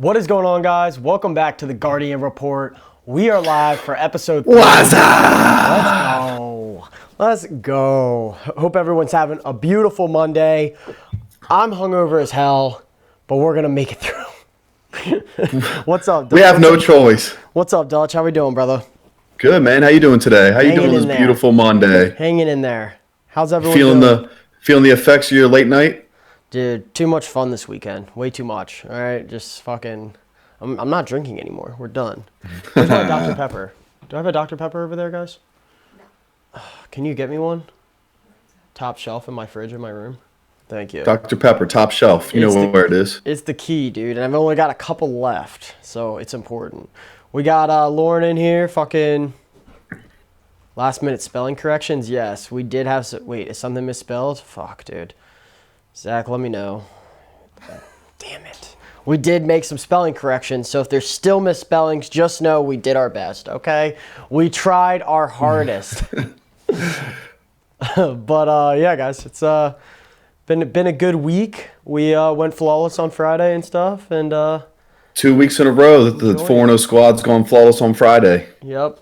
What is going on, guys? Welcome back to the Guardian Report. We are live for episode 3. What's up? Let's go. Hope everyone's having a beautiful Monday. I'm hungover as hell, but we're going to make it through. What's up, Dutch? We have no choice. What's up, Dutch? How we doing, brother? Good, man. How you doing today? How you doing this beautiful Monday? Hanging in there. How's everyone doing? Feeling the effects of your late night? Dude, too much fun this weekend. Way too much. All right, just fucking. I'm not drinking anymore. We're done. Where's my Dr. Pepper? Do I have a Dr. Pepper over there, guys? No. Can you get me one? Top shelf in my fridge in my room. Thank you. Dr. Pepper, top shelf. You know where it is. It's the key, dude. And I've only got a couple left, so it's important. We got Lauren in here. Fucking last minute spelling corrections. Yes, we did have. Wait, is something misspelled? Fuck, dude. Zach, let me know. Damn it. We did make some spelling corrections, so if there's still misspellings, just know we did our best, okay? We tried our hardest. But, yeah, guys, it's been a good week. We went flawless on Friday and stuff, and 2 weeks in a row that the 4-0 squad's gone flawless on Friday. Yep.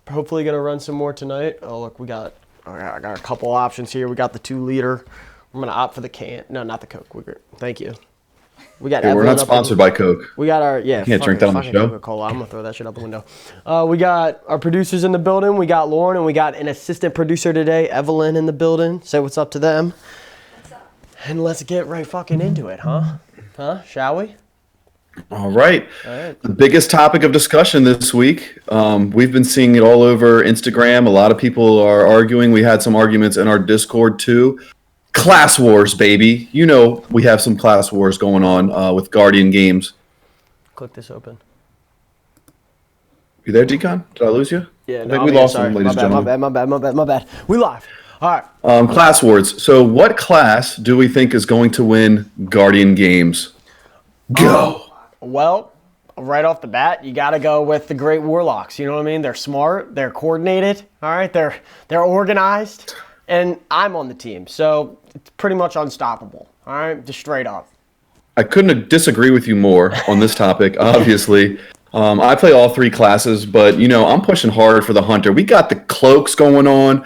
Hopefully going to run some more tonight. Oh, look, I got a couple options here. We got the 2-liter. I'm going to opt for the can. No, not the Coke. Thank you. We got. Hey, we're not sponsored by Coke. We got our Can't drink that on the show. Coca-Cola. I'm gonna throw that shit out the window. We got our producers in the building. We got Lauren and we got an assistant producer today, Evelyn, in the building. Say what's up to them. What's up? And let's get right fucking into it, huh? Shall we? All right. The biggest topic of discussion this week. We've been seeing it all over Instagram. A lot of people are arguing. We had some arguments in our Discord too. Class wars, baby. You know we have some class wars going on with Guardian games. Click this open. You there, Decon? Did I lose you? Yeah, I think we lost him, ladies and gentlemen. My bad. We live. All right. Class wars. So what class do we think is going to win Guardian games? Go. Well, right off the bat, you got to go with the Great Warlocks. You know what I mean? They're smart. They're coordinated. All right. They're organized. And I'm on the team, so it's pretty much unstoppable, all right? Just straight up. I couldn't disagree with you more on this topic, obviously. I play all 3 classes, but, I'm pushing hard for the Hunter. We got the cloaks going on.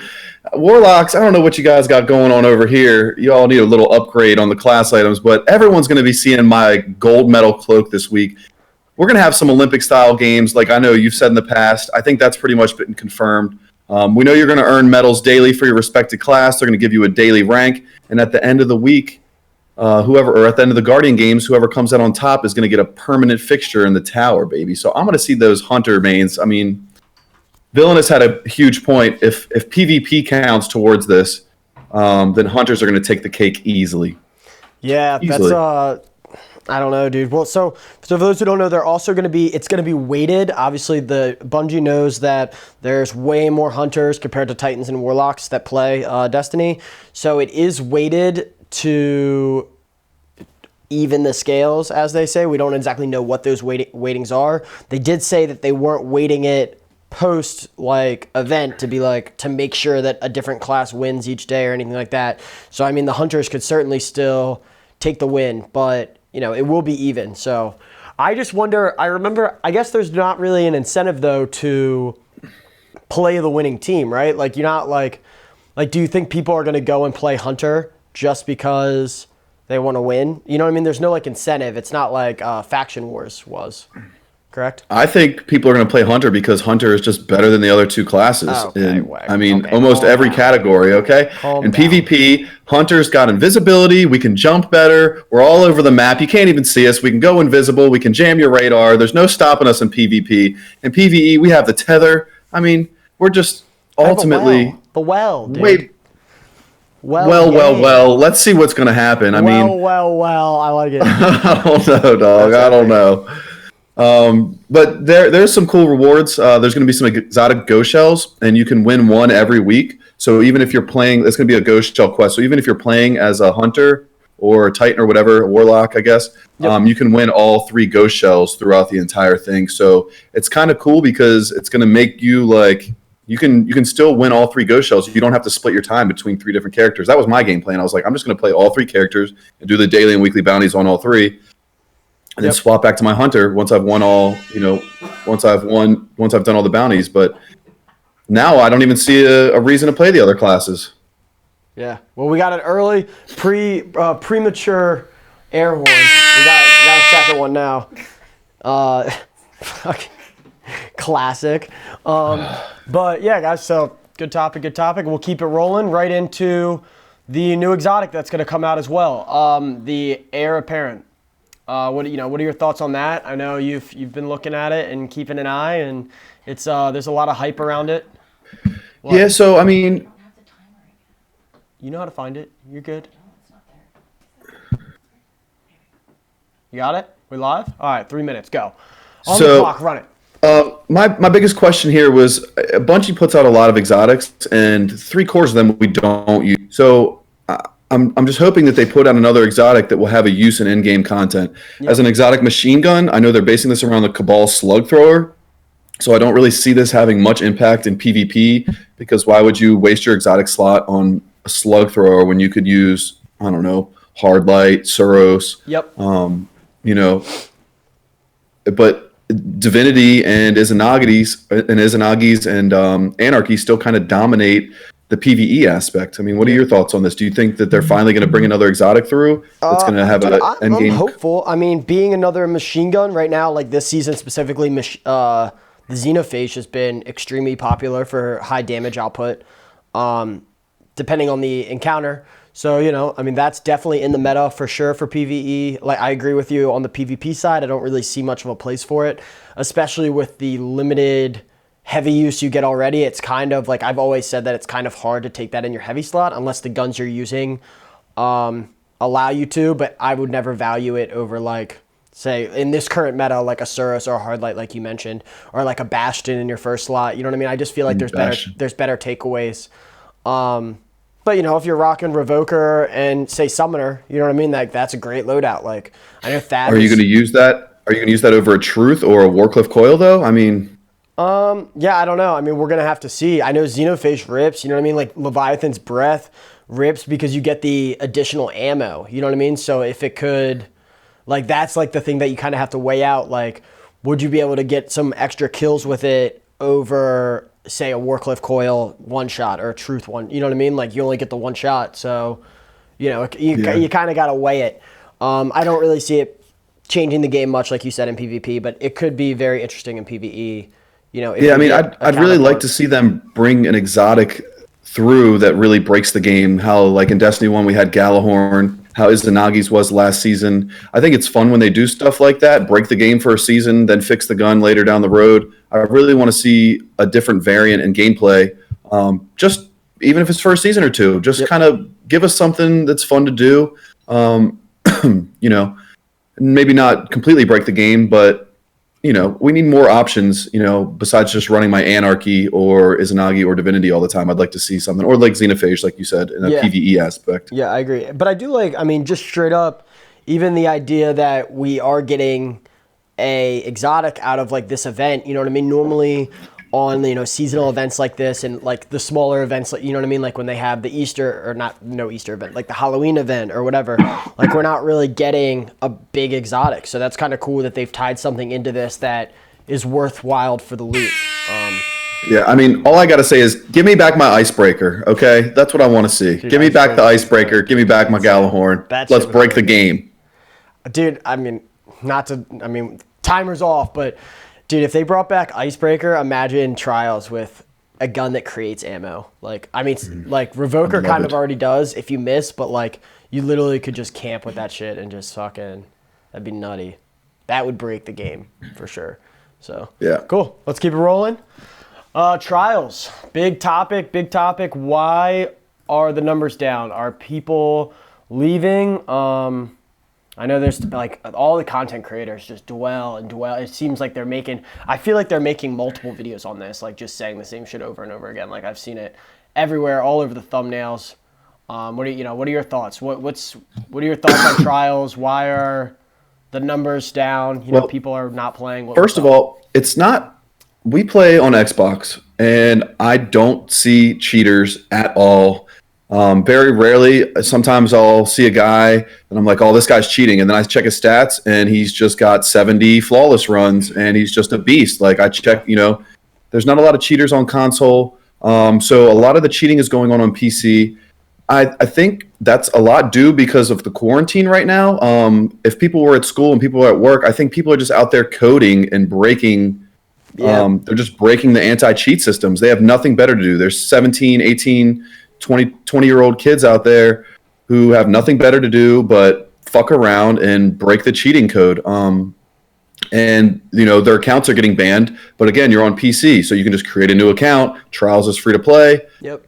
Warlocks, I don't know what you guys got going on over here. You all need a little upgrade on the class items, but everyone's going to be seeing my gold medal cloak this week. We're going to have some Olympic-style games, like I know you've said in the past. I think that's pretty much been confirmed. We know you're going to earn medals daily for your respected class. They're going to give you a daily rank. And at the end of the week, at the end of the Guardian games, whoever comes out on top is going to get a permanent fixture in the tower, baby. So I'm going to see those Hunter mains. I mean, Villainous had a huge point. If PvP counts towards this, then Hunters are going to take the cake easily. Yeah, that's I don't know, dude. Well, so for those who don't know, they're also going to be, it's going to be weighted. Obviously, the Bungie knows that there's way more Hunters compared to Titans and Warlocks that play Destiny. So it is weighted to even the scales, as they say. We don't exactly know what those weightings are. They did say that they weren't weighting it post event to make sure that a different class wins each day or anything like that. So I mean, the Hunters could certainly still take the win, but it will be even. So I just wonder, I guess there's not really an incentive though to play the winning team, right? Like you're not like do you think people are going to go and play Hunter just because they want to win? You know what I mean? There's no incentive. It's not like Faction Wars was. Correct? I think people are going to play Hunter because Hunter is just better than the other 2 classes. Almost every category, okay? In PvP, Hunter's got invisibility. We can jump better. We're all over the map. You can't even see us. We can go invisible. We can jam your radar. There's no stopping us in PvP. In PvE, we have the tether. I mean, we're just ultimately... The well, dude. Wait. Well. Let's see what's going to happen. I like it. I don't know, dog. I don't know. But there's some cool rewards. There's going to be some exotic ghost shells, and you can win one every week. So even if you're playing, it's going to be a ghost shell quest. So even if you're playing as a Hunter or a Titan or whatever, a Warlock, I guess, you can win all 3 ghost shells throughout the entire thing. So it's kind of cool because it's going to make you you can still win all 3 ghost shells. You don't have to split your time between 3 different characters. That was my game plan. I was like, I'm just going to play all 3 characters and do the daily and weekly bounties on all 3. and then swap back to my hunter once I've won all, once I've done all the bounties. But now I don't even see a reason to play the other classes. Yeah. Well, we got an early premature air horn. We got a second one now. Classic. But yeah, guys. So good topic. We'll keep it rolling right into the new exotic that's going to come out as well. The heir apparent. What are your thoughts on that? I know you've been looking at it and keeping an eye, and it's there's a lot of hype around it. What? Yeah, so I mean, you know how to find it. You're good. You got it? We live? All right, 3 minutes. Go. On the clock, run it. My biggest question here was Bungie puts out a lot of exotics, and 3/4 of them we don't use. So I'm just hoping that they put out another exotic that will have a use in in-game content. Yep. As an exotic machine gun, I know they're basing this around the Cabal slug thrower, so I don't really see this having much impact in PvP, because why would you waste your exotic slot on a slug thrower when you could use, I don't know, Hardlight, Suros. Yep. But Divinity and Izanagi's and Anarchy still kind of dominate the PvE aspect. I mean, what are your thoughts on this? Do you think that they're finally going to bring another exotic through that's going to have an endgame? I'm hopeful. I mean, being another machine gun right now, like this season specifically, the Xenophage has been extremely popular for high damage output, depending on the encounter. So, I mean, that's definitely in the meta for sure for PvE. Like, I agree with you on the PvP side. I don't really see much of a place for it, especially with the limited heavy use you get already. It's kind of like, I've always said that it's kind of hard to take that in your heavy slot unless the guns you're using allow you to, but I would never value it over, like, say, in this current meta, like a Suros or a Hardlight, like you mentioned, or like a Bastion in your first slot. You know what I mean? I just feel like there's better takeaways. But, if you're rocking Revoker and, say, Summoner, you know what I mean? Like, that's a great loadout. Like, I know Thad. Are you going to use that? Are you going to use that over a Truth or a Warcliff Coil, though? I mean... yeah, I don't know. I mean, we're going to have to see. I know Xenophage rips, you know what I mean? Like, Leviathan's Breath rips because you get the additional ammo, you know what I mean? So if it could, like, that's, like, the thing that you kind of have to weigh out. Like, would you be able to get some extra kills with it over, say, a Warcliff Coil one shot or a Truth one? You know what I mean? Like, you only get the one shot. So, you kind of got to weigh it. I don't really see it changing the game much, like you said, in PvP, but it could be very interesting in PvE. I'd really like to see them bring an exotic through that really breaks the game. How, like, in Destiny 1 we had Galahorn, how Izanagi's was last season. I think it's fun when they do stuff like that, break the game for a season, then fix the gun later down the road. I really want to see a different variant in gameplay, just even if it's for a season or two. Just kind of give us something that's fun to do. Maybe not completely break the game, but we need more options, besides just running my Anarchy or Izanagi or Divinity all the time. I'd like to see something, or like Xenophage, like you said, in a PvE aspect. Yeah, I agree. But I do like, I mean, just straight up, even the idea that we are getting a exotic out of, like, this event, you know what I mean? Normally on, seasonal events like this and, like, the smaller events, like, you know what I mean? Like when they have the Easter, or no Easter event, like the Halloween event or whatever, like, we're not really getting a big exotic. So that's kind of cool that they've tied something into this that is worthwhile for the loot. Yeah, I mean, all I got to say is give me back my Icebreaker, okay? That's what I want to see. Dude, give me back the Icebreaker. Give me back my Galahorn. Let's break the game. Dude, I mean, timer's off, but... Dude, if they brought back Icebreaker, imagine Trials with a gun that creates ammo. Like, I mean, like, Revoker kind of already does if you miss, but, like, you literally could just camp with that shit and just fucking, that'd be nutty. That would break the game for sure. So, yeah. Cool. Let's keep it rolling. Trials. Big topic. Why are the numbers down? Are people leaving? I know there's, like, all the content creators just dwell. It seems like I feel like they're making multiple videos on this, like, just saying the same shit over and over again. Like, I've seen it everywhere, all over the thumbnails. What are your thoughts? What are your thoughts on Trials? Why are the numbers down? People are not playing. First of all, it's not, we play on Xbox, and I don't see cheaters at all. Very rarely, sometimes I'll see a guy and I'm like, oh, this guy's cheating. And then I check his stats and he's just got 70 flawless runs and he's just a beast. Like I check, there's not a lot of cheaters on console. So a lot of the cheating is going on PC. I think that's a lot due because of the quarantine right now. If people were at school and people were at work, I think people are just out there coding and breaking. They're just breaking the anti-cheat systems. They have nothing better to do. There's 17, 18, 20-year-old kids out there who have nothing better to do but fuck around and break the cheating code. And their accounts are getting banned, but again, you're on PC, so you can just create a new account. Trials is free to play. Yep.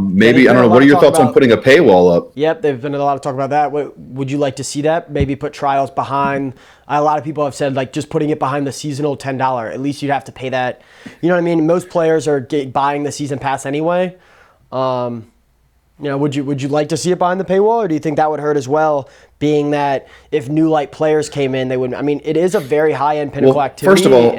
Maybe I don't know. What are your thoughts on putting a paywall up? Yep, there's been a lot of talk about that. Would you like to see that? Maybe put Trials behind. A lot of people have said like just putting it behind the seasonal $10. At least you'd have to pay that. You know what I mean? Most players are buying the season pass anyway. Would you like to see it behind the paywall, or do you think that would hurt as well? Being that if New Light players came in, they wouldn't. I mean, it is a very high-end Pinnacle activity. First of all,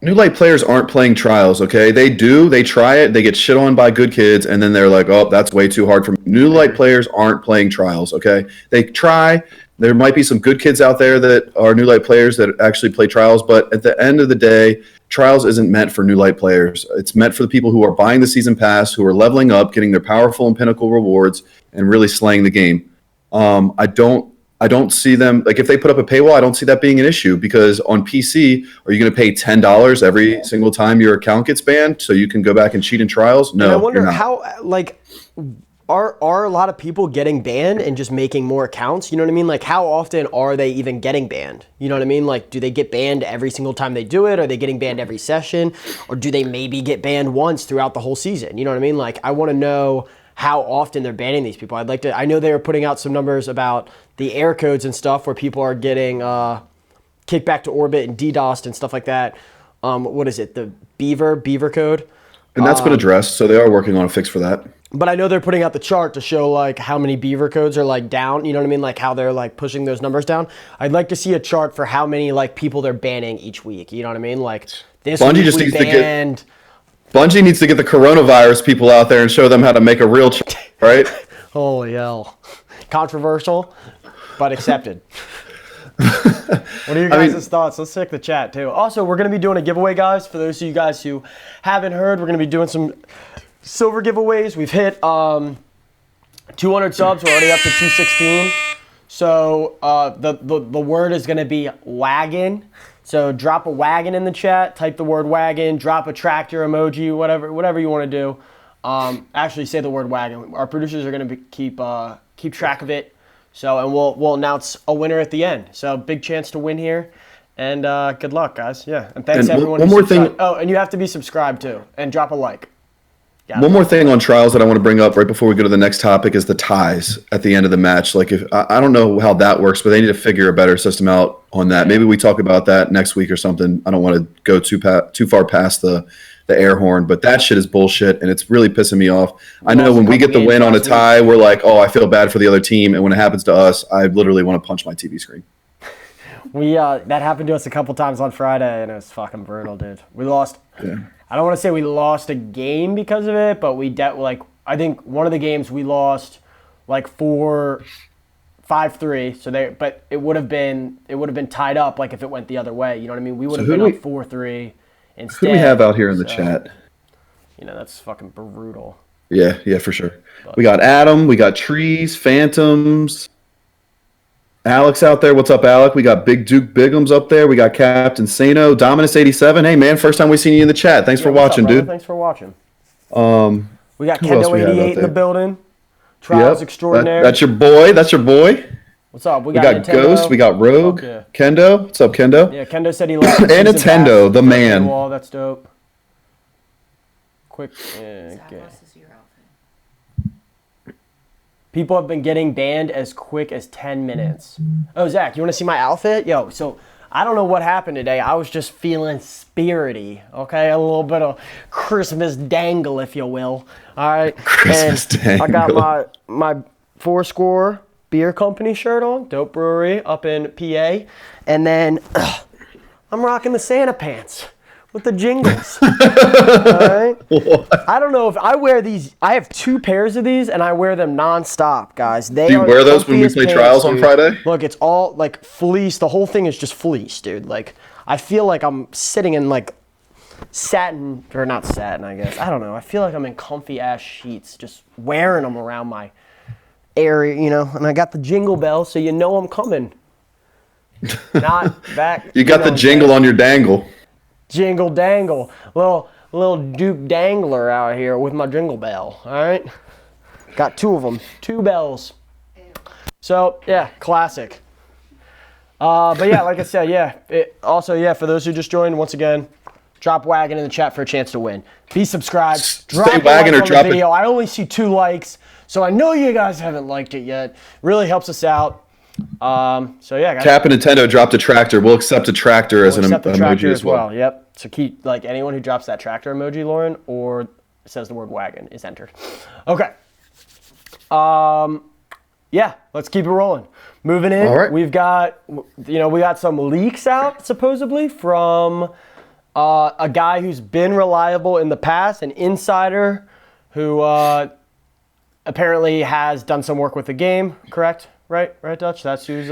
New Light players aren't playing Trials, okay? They do. They try it. They get shit on by good kids, and then they're like, oh, that's way too hard for me. New Light players aren't playing Trials, okay? They try. There might be some good kids out there that are New Light players that actually play Trials, but at the end of the day, Trials isn't meant for New Light players. It's meant for the people who are buying the season pass, who are leveling up, getting their powerful and Pinnacle rewards, and really slaying the game. I don't see them, like if they put up a paywall, I don't see that being an issue, because on PC, are you going to pay $10 every single time your account gets banned so you can go back and cheat in Trials? No. And I wonder how, are a lot of people getting banned and just making more accounts? You know what I mean? Like, how often are they even getting banned? You know what I mean? Like, do they get banned every single time they do it? Are they getting banned every session? Or do they maybe get banned once throughout the whole season? You know what I mean? Like, I want to know how often they're banning these people. I know they were putting out some numbers about the air codes and stuff where people are getting kicked back to orbit and DDoSed and stuff like that. What is it? The Beaver code? And that's been addressed, so they are working on a fix for that. But I know they're putting out the chart to show like how many Beaver codes are like down. You know what I mean? Like how they're like pushing those numbers down. I'd like to see a chart for how many like people they're banning each week. You know what I mean? Like this Bungie week just we needs banned. Bungie needs to get the coronavirus people out there and show them how to make a real chart, right? Holy hell. Controversial, but accepted. What are your guys' thoughts? Let's check the chat too. Also, we're going to be doing a giveaway, guys. For those of you guys who haven't heard, we're going to be doing some silver giveaways. We've hit 200 subs. We're already up to 216. So the word is going to be wagon. So drop a wagon in the chat. Type the word wagon. Drop a tractor emoji. Whatever you want to do. Actually, say the word wagon. Our producers are going to keep track of it. So, and we'll announce a winner at the end. So, big chance to win here, and good luck, guys. Yeah, and thanks everyone. One more thing. Oh, and you have to be subscribed too, and drop a like. One more thing on Trials that I want to bring up right before we go to the next topic is the ties at the end of the match. Like, if I don't know how that works, but they need to figure a better system out on that. Maybe we talk about that next week or something. I don't want to go too far past the air horn, but that shit is bullshit, and it's really pissing me off. I know when we get the win on a tie, we're like, oh, I feel bad for the other team, and when it happens to us, I literally want to punch my TV screen. That happened to us a couple times on Friday, and it was fucking brutal, dude. We lost. Yeah. I don't want to say we lost a game because of it, but I think one of the games we lost like 5-3. But it would have been tied up like if it went the other way. You know what I mean? We would have been up 4-3. Instead, who do we have out here in the chat? That's fucking brutal. Yeah, for sure. But we got Adam, we got Trees, Phantoms, Alex out there. What's up, Alec? We got Big Duke Bigums up there. We got Captain Sano, Dominus87. Hey, man, first time we've seen you in the chat. Thanks for watching, dude. Thanks for watching. We got Kendo88 in the building. Trials Extraordinary. That's your boy. What's up? We got Ghost. We got Rogue. Yeah. Kendo. What's up, Kendo? Yeah, Kendo said he liked and Nintendo, the man. Paywall, that's dope. Quick. Okay. People have been getting banned as quick as 10 minutes. Oh, Zach, you want to see my outfit? Yo, so I don't know what happened today. I was just feeling spirity, okay? A little bit of Christmas dangle, if you will. All right. Christmas dangle. I got my Fourscore Beer Company shirt on, dope brewery up in PA, and then I'm rocking the Santa pants with the jingles. All right. I don't know if I wear these. I have 2 pairs of these, and I wear them nonstop, guys. Do you wear those when we play trials on Friday? Look, it's all like fleece. The whole thing is just fleece, dude. Like, I feel like I'm sitting in like satin, or not satin, I guess. I don't know. I feel like I'm in comfy ass sheets, just wearing them around my area, you know. And I got the jingle bell, so you know I'm coming. Not back. You got the jingle on your dangle. Jingle dangle, little Duke Dangler out here with my jingle bell. All right, got 2 of them, 2 bells. So yeah, classic. But yeah, like I said, yeah. For those who just joined, once again, drop wagon in the chat for a chance to win. Be subscribed. Drop a wagon like or drop the video. I only see 2 likes, so I know you guys haven't liked it yet. Really helps us out. So yeah, guys. Cap and Nintendo dropped a tractor. We'll accept a tractor as an emoji as well. Yep. So keep like anyone who drops that tractor emoji, Lauren, or says the word wagon is entered. Okay. Yeah, let's keep it rolling. Moving in. All right. We got some leaks out supposedly from a guy who's been reliable in the past, an insider who apparently has done some work with the game. Correct? Right, Dutch? That's who's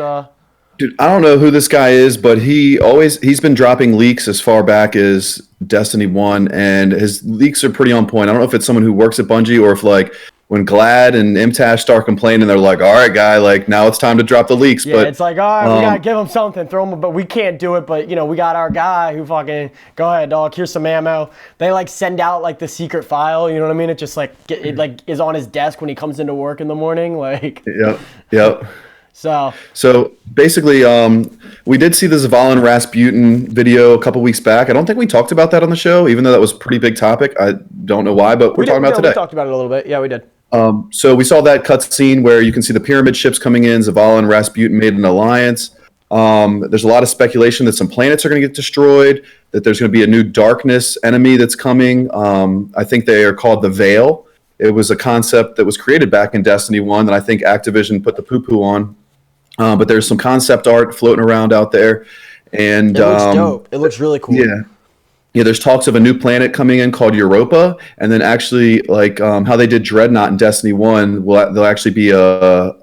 Dude, I don't know who this guy is, but he's been dropping leaks as far back as Destiny 1, and his leaks are pretty on point. I don't know if it's someone who works at Bungie or if like when Glad and MTash start complaining, they're like, all right, guy, like now it's time to drop the leaks. Yeah, but it's like, all right, we gotta give him something, throw him, but we can't do it. But you know, we got our guy who fucking go ahead, dog. Here's some ammo. They like send out like the secret file. You know what I mean? It just like it like is on his desk when he comes into work in the morning. Like, yep. So basically, we did see the Zavala and Rasputin video a couple weeks back. I don't think we talked about that on the show, even though that was a pretty big topic. I don't know why, but we're talking about today. We talked about it a little bit. Yeah, we did. So we saw that cutscene where you can see the pyramid ships coming in. Zavala and Rasputin made an alliance. There's a lot of speculation that some planets are going to get destroyed, that there's going to be a new darkness enemy that's coming. I think they are called the Veil. It was a concept that was created back in Destiny 1 that I think Activision put the poo-poo on. But there's some concept art floating around out there. And it looks dope. It looks really cool. Yeah, there's talks of a new planet coming in called Europa, and then actually, like how they did Dreadnought in Destiny 1, there'll actually be a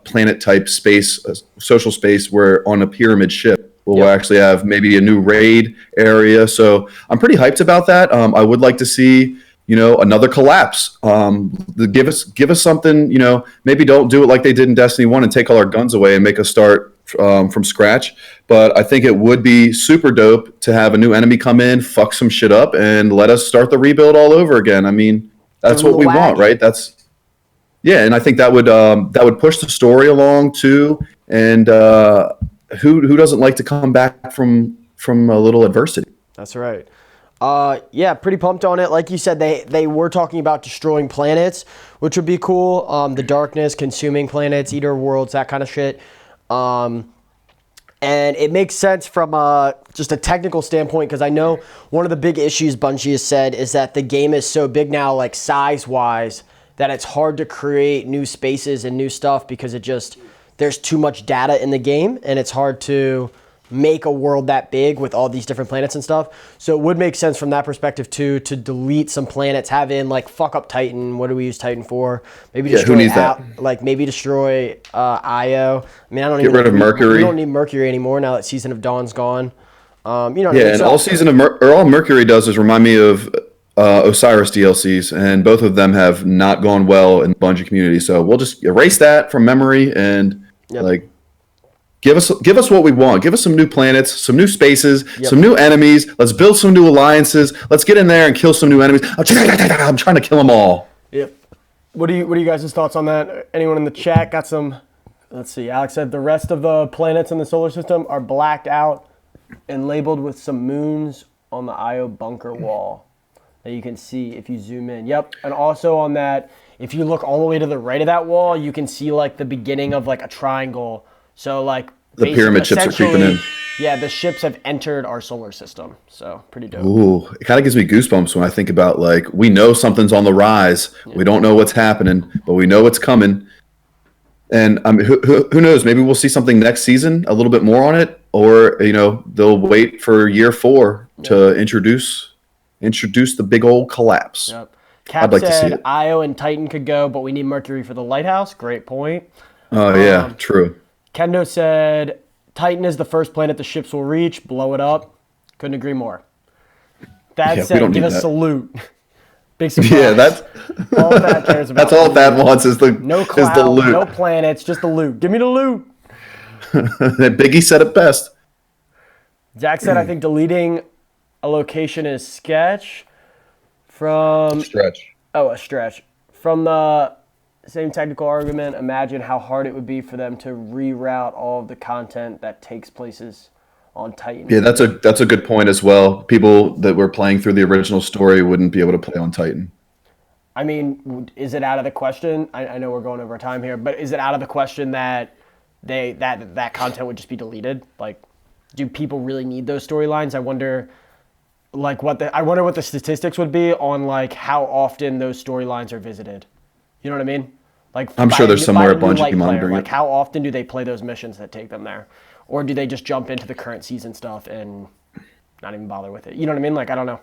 planet-type space, a social space, where on a pyramid ship, we'll actually have maybe a new raid area. So I'm pretty hyped about that. I would like to see, another collapse. Give us something, maybe don't do it like they did in Destiny 1 and take all our guns away and make us start from scratch. But I think it would be super dope to have a new enemy come in, fuck some shit up, and let us start the rebuild all over again. I mean, that's what we want, right? And I think that would push the story along too. And who doesn't like to come back from a little adversity? That's right. Yeah, pretty pumped on it. Like you said, they were talking about destroying planets, which would be cool. The darkness, consuming planets, eater worlds, that kind of shit. And it makes sense from just a technical standpoint, because I know one of the big issues Bungie has said is that the game is so big now, like size-wise, that it's hard to create new spaces and new stuff because there's too much data in the game, and it's hard to make a world that big with all these different planets and stuff. So it would make sense from that perspective too, to delete some planets, have in like fuck up Titan. What do we use Titan for? Maybe destroy who needs that? Like maybe destroy Io. I mean, I don't get rid of Mercury. We don't need Mercury anymore now that Season of Dawn's gone. And all Mercury does is remind me of Osiris DLCs, and both of them have not gone well in the Bungie community. So we'll just erase that from memory and Give us what we want. Give us some new planets, some new spaces, some new enemies. Let's build some new alliances. Let's get in there and kill some new enemies. I'm trying to kill them all. Yep. What are you guys' thoughts on that? Anyone in the chat got some? Let's see. Alex said the rest of the planets in the solar system are blacked out and labeled with some moons on the Io bunker wall that you can see if you zoom in. Yep. And also on that, if you look all the way to the right of that wall, you can see like the beginning of like a triangle. So like the pyramid ships are creeping in. Yeah, the ships have entered our solar system. So pretty dope. Ooh, it kind of gives me goosebumps when I think about like we know something's on the rise. Yeah. We don't know what's happening, but we know it's coming. And who knows? Maybe we'll see something next season, a little bit more on it. or they'll wait for year 4 to introduce the big old collapse. Yep. I'd Cap like to see said it. Io and Titan could go, but we need Mercury for the Lighthouse. Great point. Oh yeah, true. Kendo said Titan is the first planet the ships will reach. Blow it up. Couldn't agree more. That Yeah, we said, don't give need a that. salute. Big surprise. Yeah, that's all that cares about. that's all Thad wants is the No is the cloud, loot. no planets, just the loot. Give me the loot. Biggie said it best. Zach said, I think deleting a location is sketch from Stretch. a stretch. From the same technical argument, imagine how hard it would be for them to reroute all of the content that takes places on Titan. Yeah, that's a good point as well. People that were playing through the original story wouldn't be able to play on Titan. I mean, is it out of the question? I know we're going over time here, but is it out of the question that that content would just be deleted? Like, do people really need those storylines? I wonder, what the statistics would be on like how often those storylines are visited. You know what I mean? Like, I'm sure there's somewhere a bunch of monitoring like it. how often do they play those missions that take them there, or do they just jump into the current season stuff and not even bother with it? You know what I mean? Like, I don't know.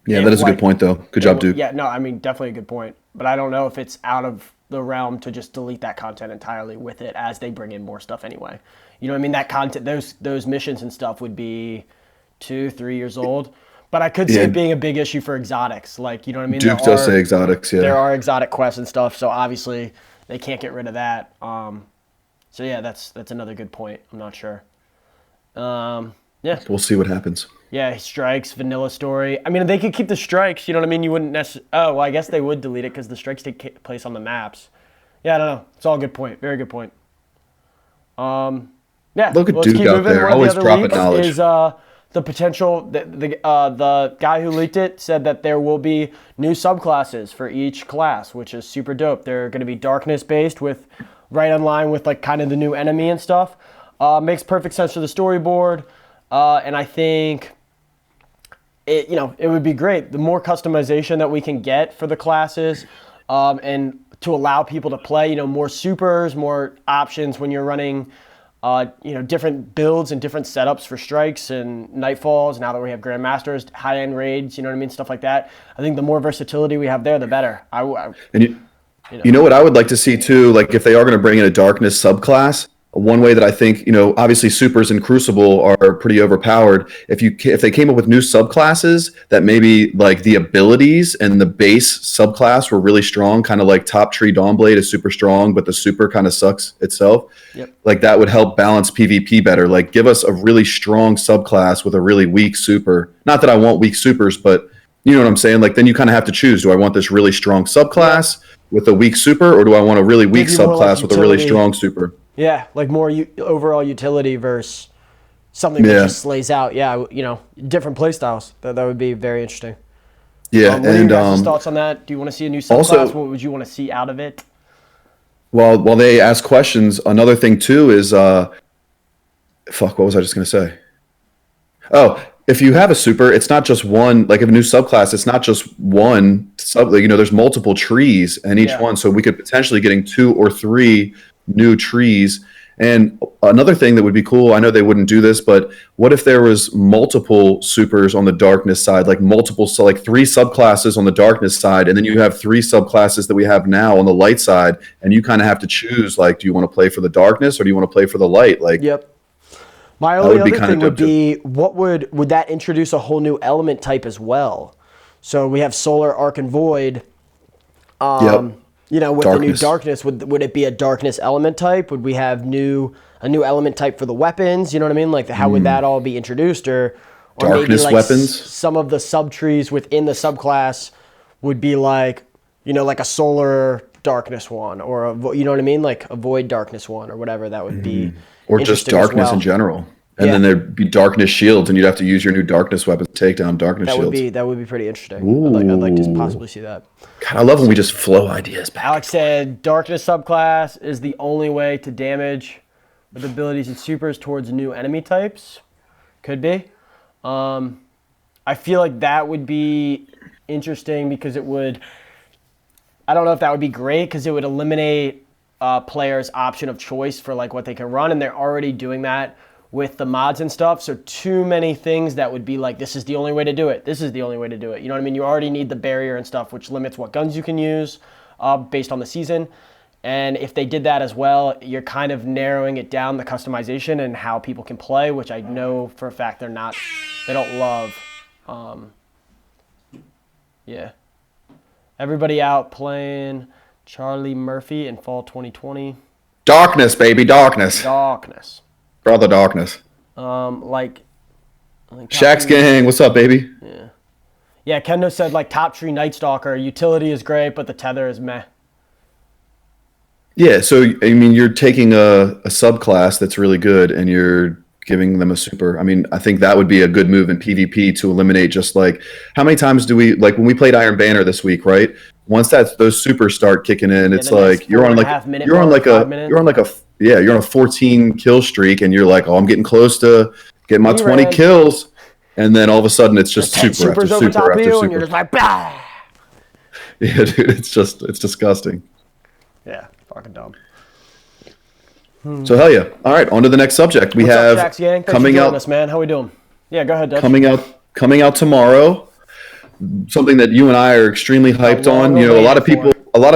Yeah, that is a good point though. Good job, Duke. Yeah, no, I mean, definitely a good point. But I don't know if it's out of the realm to just delete that content entirely with it as they bring in more stuff anyway. You know what I mean? That content, those missions and stuff would be 2-3 years old. But I could see it being a big issue for exotics. Like, you know what I mean? Duke does say exotics, yeah. There are exotic quests and stuff, so obviously they can't get rid of that. So yeah, that's another good point. I'm not sure. Yeah. We'll see what happens. Yeah, strikes, vanilla story. I mean, they could keep the strikes, you know what I mean? You wouldn't necessarily... Oh, well, I guess they would delete it because the strikes take place on the maps. Yeah, I don't know. It's all a good point. Very good point. Yeah, Look at let's Duke keep out moving. there, One of always the other dropping leaks knowledge. is the potential... The guy who leaked it said that there will be new subclasses for each class, which is super dope. They're going to be darkness-based with right in line with like kind of the new enemy and stuff. Makes perfect sense for the storyboard. And I think... it would be great. The more customization that we can get for the classes, and to allow people to play, more supers, more options when you're running, different builds and different setups for strikes and nightfalls. Now that we have Grandmasters, high-end raids, you know what I mean, stuff like that. I think the more versatility we have there, the better. You know what I would like to see too, like if they are going to bring in a darkness subclass, one way that I think, obviously supers and crucible are pretty overpowered. If they came up with new subclasses that maybe like the abilities and the base subclass were really strong, kind of like Top Tree Dawnblade is super strong, but the super kind of sucks itself. Yep. Like that would help balance PvP better. Like give us a really strong subclass with a really weak super. Not that I want weak supers, but you know what I'm saying? Like then you kind of have to choose. Do I want this really strong subclass with a weak super, or do I want a really weak subclass with a really strong super? Yeah, like more overall utility versus something that just slays out. Yeah, different play styles. That would be very interesting. Yeah, what are your guys' thoughts on that? Do you want to see a new subclass? What would you want to see out of it? While they ask questions, another thing too is what was I just gonna say? Oh, if you have a super, it's not just one. Like if a new subclass, it's not just one sub. There's multiple trees in each one, so we could potentially getting 2 or 3 new trees. And another thing that would be cool, I know they wouldn't do this, but what if there was multiple supers on the darkness side, like 3 subclasses on the darkness side, and then you have 3 subclasses that we have now on the light side, and you kind of have to choose, like, do you want to play for the darkness or do you want to play for the light? Like, yep. My only other thing would be, what would that introduce a whole new element type as well? So we have Solar, Arc, and Void. Yep. With the new darkness, would it be a darkness element type? Would we have a new element type for the weapons? You know what I mean? Like how would that all be introduced? Or darkness maybe like weapons? Some of the subtrees within the subclass would be like, like a solar darkness one, or you know what I mean? Like a void darkness one, or whatever that would be. Or just darkness in general. And then there'd be darkness shields, and you'd have to use your new darkness weapons to take down darkness shields. That would be pretty interesting. I'd like to possibly see that. God, I love when we just flow ideas back. Alex said darkness subclass is the only way to damage with abilities and supers towards new enemy types. Could be. I feel like that would be interesting because it would... I don't know if that would be great because it would eliminate players option of choice for like what they can run, and they're already doing that with the mods and stuff. So too many things that would be like, this is the only way to do it. This is the only way to do it. You know what I mean? You already need the barrier and stuff, which limits what guns you can use based on the season. And if they did that as well, you're kind of narrowing it down, the customization and how people can play, which I know for a fact they don't love. Yeah. Everybody out playing Charlie Murphy in fall 2020. Darkness, baby, darkness. Darkness. Brother Darkness. Like Shaq's gang, what's up, baby? Yeah, Kendo said like top tree Night Stalker, utility is great, but the tether is meh. Yeah, so I mean, you're taking a subclass that's really good, and you're giving them a super. I mean, I think that would be a good move in PvP to eliminate just like how many times do we like when we played Iron Banner this week, right? Once those supers start kicking in, it's like you're on a 14 kill streak, and you're like, oh, I'm getting close to getting my 20 kills, and then all of a sudden it's just super after super after super. And you're just like, bah! Yeah, dude, it's disgusting. Yeah, fucking dumb. So hell yeah! All right, on to the next subject. We have coming out. Us, man. How we doing? Yeah, go ahead, Dutch. Coming out tomorrow. Something that you and I are extremely hyped on. You know, a lot of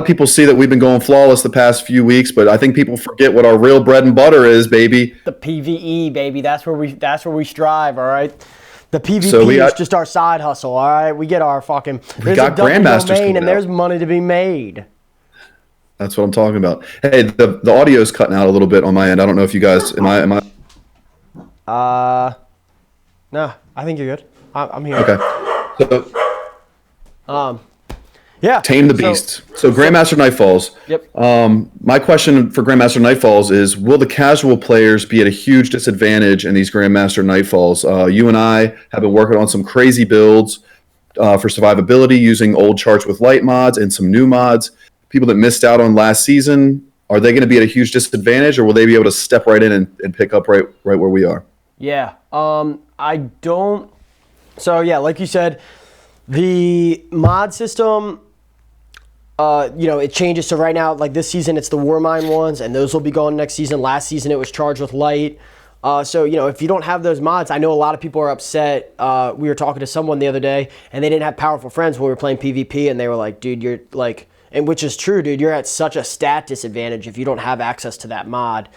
people see that we've been going flawless the past few weeks, but I think people forget what our real bread and butter is, baby. The PvE, baby. That's where we strive. All right. The PvP is just our side hustle. All right. We get our fucking. We got Grandmasters domain, and there's money to be made. That's what I'm talking about. Hey, the audio is cutting out a little bit on my end. I don't know if you guys am I. No, I think you're good. I'm here. Okay. So, yeah. Tame the Beast. So Grandmaster Nightfalls. Yep. My question for Grandmaster Nightfalls is: will the casual players be at a huge disadvantage in these Grandmaster Nightfalls? You and I have been working on some crazy builds for survivability using old charts with light mods and some new mods. People that missed out on last season, are they going to be at a huge disadvantage, or will they be able to step right in and pick up right where we are? Yeah. I don't. So yeah, like you said, the mod system, it changes. So right now, like this season, it's the Warmind ones, and those will be gone next season. Last season, it was charged with light. So, if you don't have those mods, I know a lot of people are upset. We were talking to someone the other day, and they didn't have powerful friends when we were playing PvP, and they were like, dude, you're like, and which is true, dude, you're at such a stat disadvantage if you don't have access to that mod.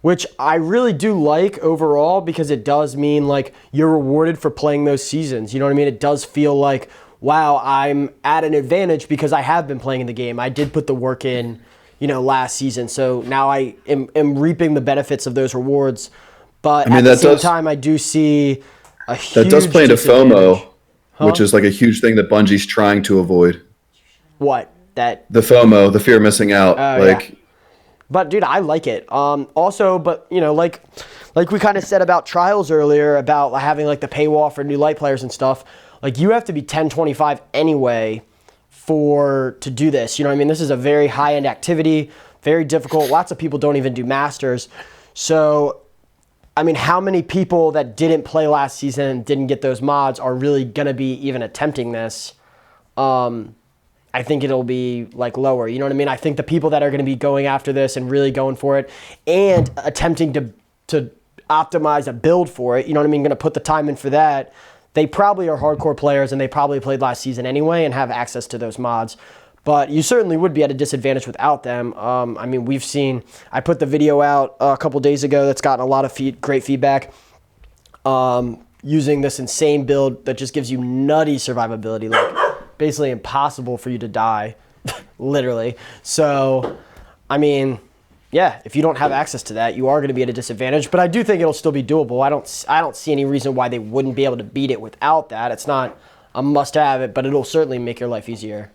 Which I really do like overall, because it does mean like you're rewarded for playing those seasons. You know what I mean? It does feel like, wow, I'm at an advantage because I have been playing in the game. I did put the work in, last season. So now I am reaping the benefits of those rewards. But at the same time, I do see a huge that does play into FOMO, which is like a huge thing that Bungie's trying to avoid. What? The FOMO, the fear of missing out. Yeah. But dude, I like it. Also, but like we kind of said about trials earlier, about having like the paywall for new light players and stuff. Like you have to be 1025 anyway to do this. You know what I mean? This is a very high end activity, very difficult. Lots of people don't even do masters. So, I mean, how many people that didn't play last season and didn't get those mods are really gonna be even attempting this? I think it'll be like lower. You know what I mean? I think the people that are going to be going after this and really going for it and attempting to optimize a build for it, you know what I mean? Going to put the time in for that. They probably are hardcore players, and they probably played last season anyway and have access to those mods. But you certainly would be at a disadvantage without them. I mean, I put the video out a couple days ago that's gotten a lot of great feedback. Using this insane build that just gives you nutty survivability, like basically impossible for you to die, literally. So, I mean, yeah, if you don't have access to that, you are going to be at a disadvantage. But I do think it'll still be doable. I don't see any reason why they wouldn't be able to beat it without that. It's not a must-have, but it'll certainly make your life easier.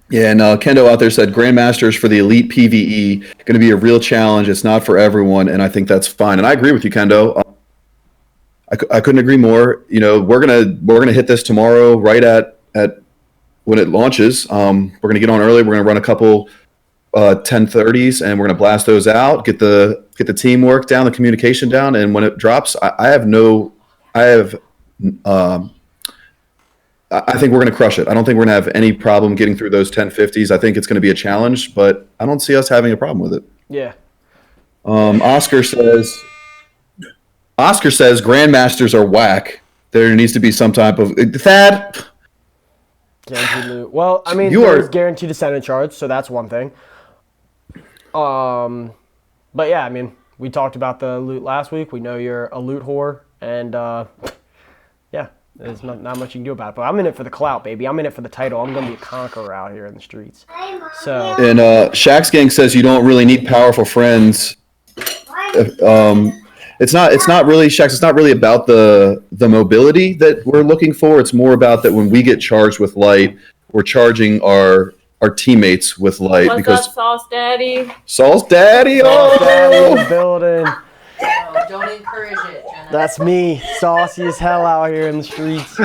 Yeah, and Kendo out there said Grandmasters for the elite PvE going to be a real challenge. It's not for everyone, and I think that's fine. And I agree with you, Kendo. I couldn't agree more. We're gonna hit this tomorrow, right at when it launches. We're gonna get on early. We're gonna run a couple 10:30s, and we're gonna blast those out. Get the teamwork down, the communication down, and when it drops, I have I think we're going to crush it. I don't think we're going to have any problem getting through those 1050s. I think it's going to be a challenge, but I don't see us having a problem with it. Yeah. Oscar says Grandmasters are whack. There needs to be some type of Thad. Guaranteed loot. Well, I mean, there's guaranteed ascendant shards, so that's one thing. But yeah, I mean, we talked about the loot last week. We know you're a loot whore, and yeah, there's not much you can do about it. But I'm in it for the clout, baby. I'm in it for the title. I'm gonna be a conqueror out here in the streets. So. And Shax Gang says you don't really need powerful friends. It's not really Shax. It's not really about the mobility that we're looking for. It's more about that when we get charged with light, we're charging our teammates with light. What's because up, Sauce Daddy? Sauce Daddy, Sauce Daddy in the building. Oh, don't encourage it, Jenna. That's me, saucy as hell out here in the streets.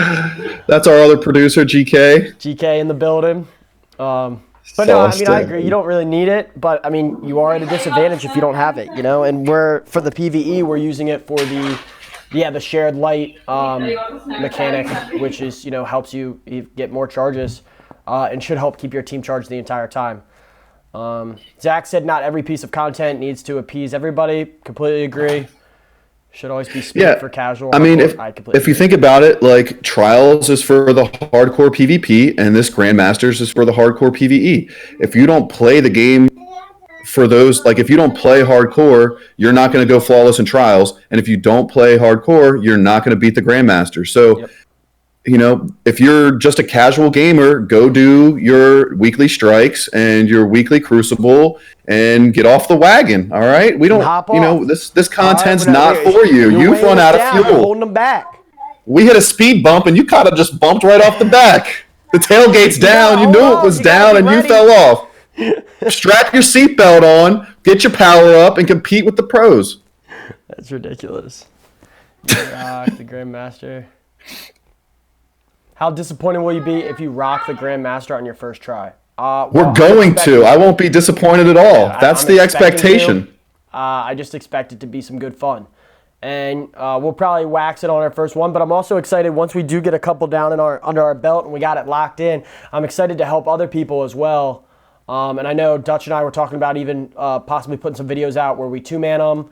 That's our other producer, GK. GK in the building. But no, I mean, I agree. You don't really need it, but I mean, you are at a disadvantage if you don't have it, you know. And for the PvE, we're using it for the shared light mechanic, which is helps you get more charges, and should help keep your team charged the entire time. Zach said not every piece of content needs to appease everybody. Completely agree. Should always be speed for casual. I mean, if you think about it, like Trials is for the hardcore PvP, and this Grandmasters is for the hardcore PvE. If you don't play the game for those, like if you don't play hardcore, you're not going to go flawless in Trials, and if you don't play hardcore, you're not going to beat the Grandmaster. So, if you're just a casual gamer, go do your weekly strikes and your weekly Crucible and get off the wagon. All right, we don't. This content's not for you. You've run out of fuel. Holding them back. We hit a speed bump and you kind of just bumped right off the back. The tailgate's down. You knew it was down and you fell off. Strap your seatbelt on, get your power up, and compete with the pros. That's ridiculous. Rock the Grandmaster. How disappointed will you be if you rock the Grandmaster on your first try? We're going to. I won't be disappointed at all. That's the expectation. I just expect it to be some good fun. And we'll probably wax it on our first one, but I'm also excited once we do get a couple down under our belt and we got it locked in. I'm excited to help other people as well. And I know Dutch and I were talking about even possibly putting some videos out where we two-man them.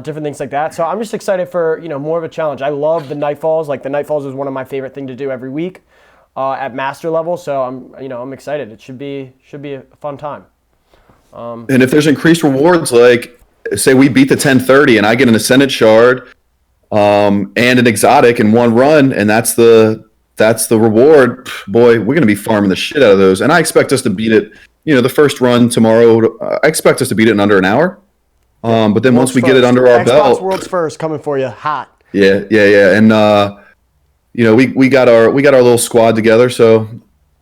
Different things like that. So I'm just excited for more of a challenge. I love the Nightfalls. Like the Nightfalls is one of my favorite things to do every week at master level. So I'm excited. It should be a fun time. And if there's increased rewards, like say we beat the 1030 and I get an Ascendant Shard and an exotic in one run, and that's the reward. Boy, we're gonna be farming the shit out of those. And I expect us to beat it. The first run tomorrow. I expect us to beat it in under an hour. But then once we get it under our belt, World's First coming for you, hot. Yeah, and we got our little squad together, so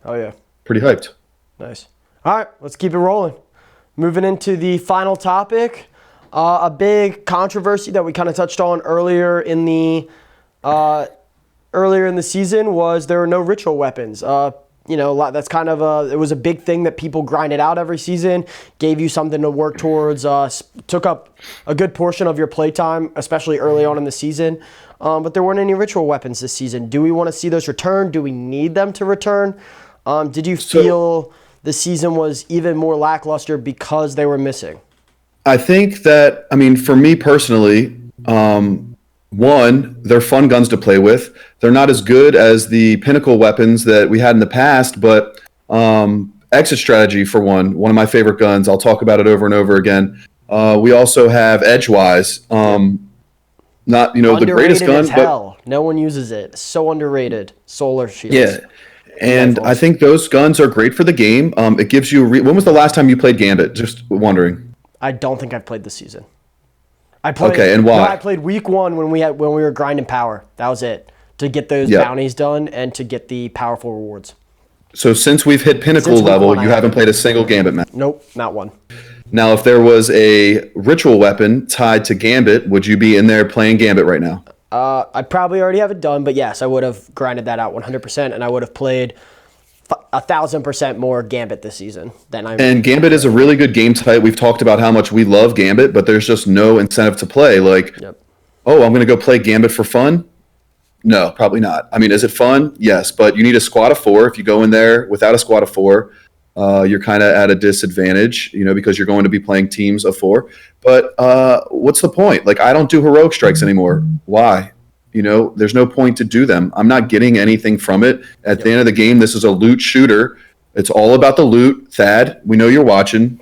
pretty hyped. Nice. All right, let's keep it rolling. Moving into the final topic, a big controversy that we kind of touched on earlier in the season was there were no ritual weapons. That's kind of it was a big thing that people grinded out every season, gave you something to work towards, took up a good portion of your playtime, especially early on in the season. But there weren't any ritual weapons this season. Do we want to see those return? Do we need them to return? Did you feel the season was even more lackluster because they were missing? I think that, for me personally, one, they're fun guns to play with. They're not as good as the pinnacle weapons that we had in the past, but exit strategy for one of my favorite guns. I'll talk about it over and over again. We also have Edgewise, not the greatest gun, as hell. But no one uses it. So underrated. Solar shields. Yeah, and I think those guns are great for the game. It gives you. When was the last time you played Gambit? Just wondering. I don't think I've played this season. Okay, and why? No, I played week 1 when we were grinding power. That was it, to get those bounties done and to get the powerful rewards. So since we've hit pinnacle level, you haven't played a single Gambit match? Nope, not one. Now, if there was a ritual weapon tied to Gambit, would you be in there playing Gambit right now? I probably already have it done, but yes, I would have grinded that out 100%, and I would have played 1,000% more Gambit this season than I. And Gambit is a really good game type. We've talked about how much we love Gambit, but there's just no incentive to play. Like, I'm going to go play Gambit for fun. No, probably not. I mean, is it fun? Yes, but you need a squad of 4. If you go in there without a squad of 4, you're kind of at a disadvantage, because you're going to be playing teams of 4. But what's the point? Like, I don't do heroic strikes anymore. Why? There's no point to do them. I'm not getting anything from it. At the end of the game, this is a loot shooter. It's all about the loot. Thad, we know you're watching.